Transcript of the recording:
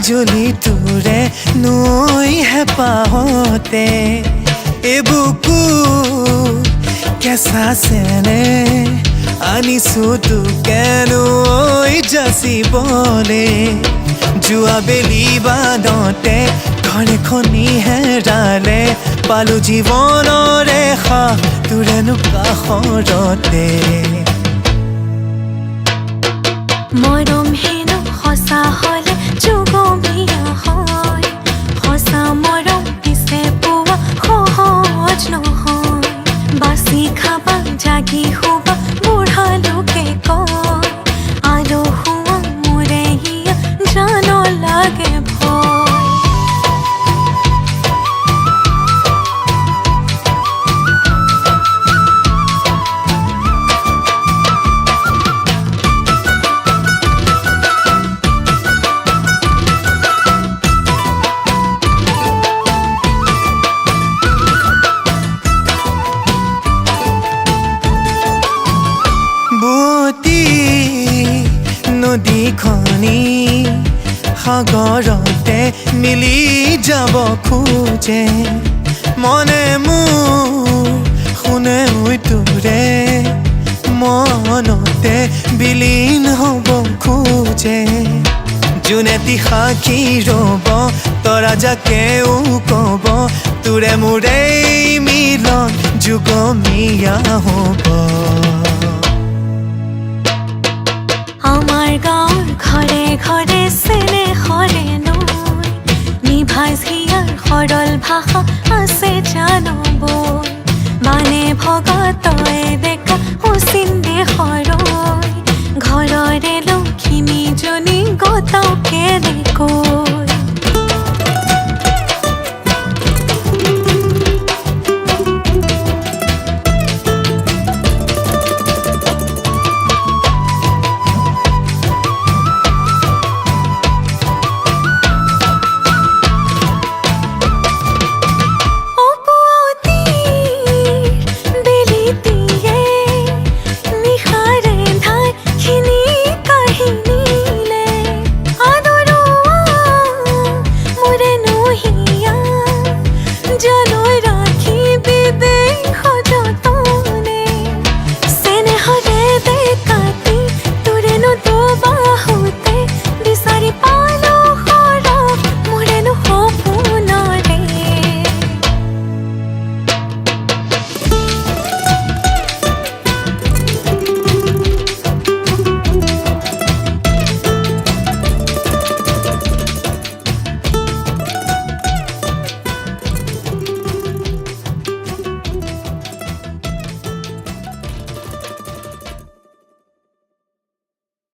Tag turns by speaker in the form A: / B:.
A: মাজুলী তোৰে নৈ হেঁপাহতে এবুকু কেঁচা চেনে আনিছো তোকে নৈ যাচিবলে যোৱা বেলি বাদতে ঘৰ এখনি হেৰালে পালো জীৱনৰ ৰেখা তোৰেনো কাষৰতে
B: মৰম হেনো সঁচা হলে যুগমীয়া হয় সঁচা মৰম পিছে পোৱা সহজ নহয় বাচি খাবা জাগি শুবা বুঢ়া লোকে কয় আলহুৱা মোৰে হিয়া জান লাগে ভয়
A: নদীখনি সাগৰতে মিলি যাব খোজে মনে মোৰ শুনে তোৰে মনতে বিলীন হ'ব খোজে জোনেতি সাক্ষী ৰ'ব তৰা যাকেও ক'ব তোৰে মোৰে মিলন যুগমীয়া হ'ব
B: আমাৰ গাঁৱৰ ঘৰে ঘৰে চেনেহৰে নৈ নিভাজ হিয়াৰ সৰল ভাষা আছে জানবৈ বানে ভগা তই ডেকা অচিন দেশৰৈ ঘৰৰে লখিমীজনী গতাও কেনেকৈ